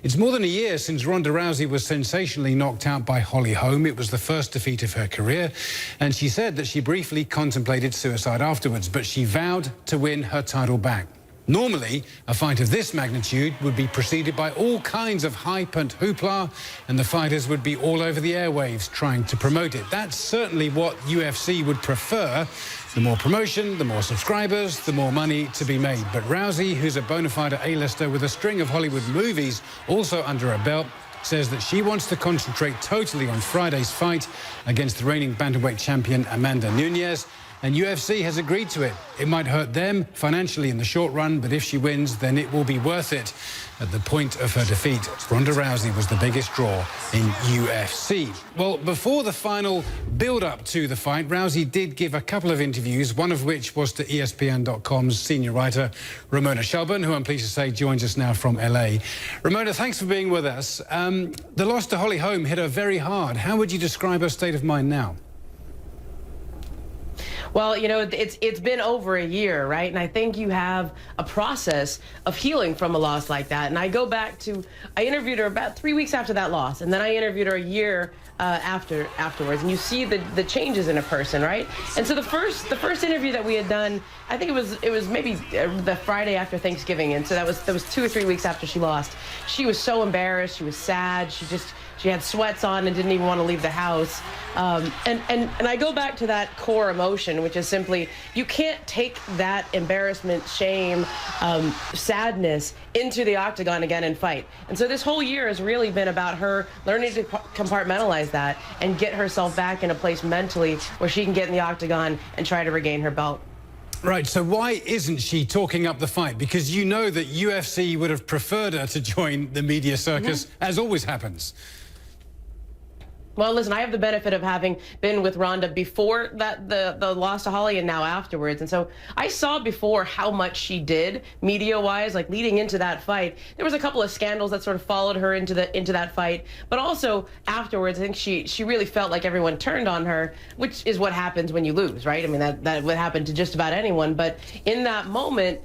It's more than a year since Ronda Rousey was sensationally knocked out by Holly Holm. It was the first defeat of her career, and she said that she briefly contemplated suicide afterwards, but she vowed to win her title back. Normally, a fight of this magnitude would be preceded by all kinds of hype and hoopla, and the fighters would be all over the airwaves trying to promote it. That's certainly what UFC would prefer. The more promotion, the more subscribers, the more money to be made. But Rousey, who's a bona fide A-lister with a string of Hollywood movies also under her belt, says that she wants to concentrate totally on Friday's fight against the reigning bantamweight champion Amanda Nunes. And UFC has agreed to it. It might hurt them financially in the short run, but if she wins, then it will be worth it. At the point of her defeat, Ronda Rousey was the biggest draw in UFC. Well, before the final build-up to the fight, Rousey did give a couple of interviews, one of which was to ESPN.com's senior writer, Ramona Shelburne, who I'm pleased to say joins us now from LA. Ramona, thanks for being with us. The loss to Holly Holm hit her very hard. How would you describe her state of mind now? Well, you know, it's been over a year, right? And I think you have a process of healing from a loss like that. And I go back to, I interviewed her about 3 weeks after that loss, and then I interviewed her a year afterwards, and you see the changes in a person, right? And so the first interview that we had done, I think it was maybe the Friday after Thanksgiving, and so that was 2 or 3 weeks after she lost. She was so embarrassed, she was sad, she had sweats on and didn't even want to leave the house. And I go back to that core emotion, which is simply, you can't take that embarrassment, shame, sadness into the octagon again and fight. And so this whole year has really been about her learning to compartmentalize that and get herself back in a place mentally where she can get in the octagon and try to regain her belt. Right, so why isn't she talking up the fight? Because you know that UFC would have preferred her to join the media circus, as always happens. Well, listen, I have the benefit of having been with Ronda before the loss to Holly and now afterwards. And so I saw before how much she did media-wise, like leading into that fight. There was a couple of scandals that sort of followed her into that fight. But also afterwards, I think she really felt like everyone turned on her, which is what happens when you lose, right? I mean, that would happen to just about anyone. But in that moment,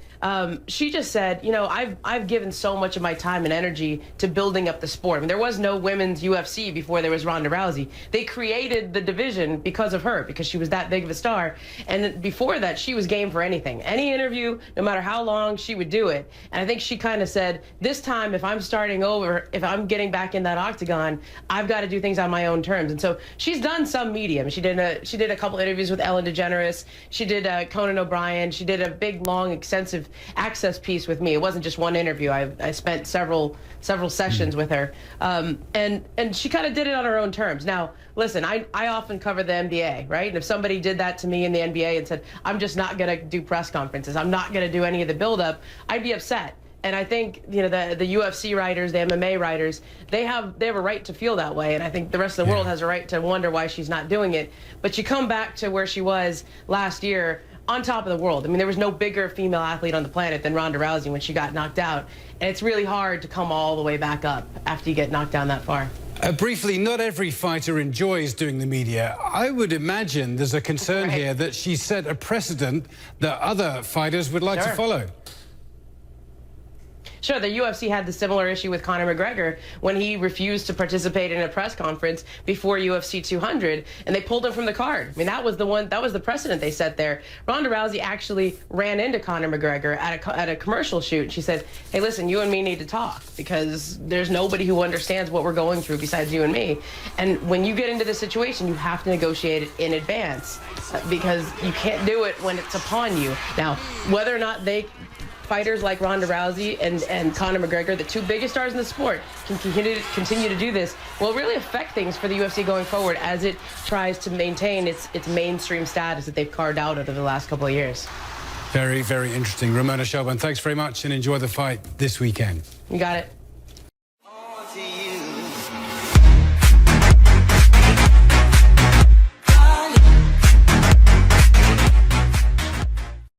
she just said, you know, I've given so much of my time and energy to building up the sport. I mean, there was no women's UFC before there was Ronda Rousey. They created the division because of her, because she was that big of a star. And before that, she was game for anything. Any interview, no matter how long, she would do it. And I think she kind of said, this time, if I'm starting over, if I'm getting back in that octagon, I've got to do things on my own terms. And so she's done some medium. She did a couple interviews with Ellen DeGeneres. She did Conan O'Brien. She did a big, long, extensive access piece with me. It wasn't just one interview. I spent several sessions with her, and she kind of did it on her own terms. Now, listen, I often cover the NBA, right? And if somebody did that to me in the NBA and said, I'm just not going to do press conferences, I'm not going to do any of the buildup, I'd be upset. And I think, you know, the UFC writers, the MMA writers, they have a right to feel that way. And I think the rest of the world has a right to wonder why she's not doing it. But you come back to where she was last year, on top of the world. I mean, there was no bigger female athlete on the planet than Ronda Rousey when she got knocked out. And it's really hard to come all the way back up after you get knocked down that far. Briefly, not every fighter enjoys doing the media. I would imagine there's a concern here that she set a precedent that other fighters would like to follow. Sure, the UFC had the similar issue with Conor McGregor when he refused to participate in a press conference before UFC 200, and they pulled him from the card. I mean, that was the precedent they set there. Ronda Rousey actually ran into Conor McGregor at a commercial shoot. She said, hey, listen, you and me need to talk because there's nobody who understands what we're going through besides you and me. And when you get into this situation, you have to negotiate it in advance because you can't do it when it's upon you. Now, whether or not fighters like Ronda Rousey and Conor McGregor, the two biggest stars in the sport, can continue to do this, will really affect things for the UFC going forward as it tries to maintain its mainstream status that they've carved out over the last couple of years. Very, very interesting. Ramona Shelburne, thanks very much and enjoy the fight this weekend. You got it.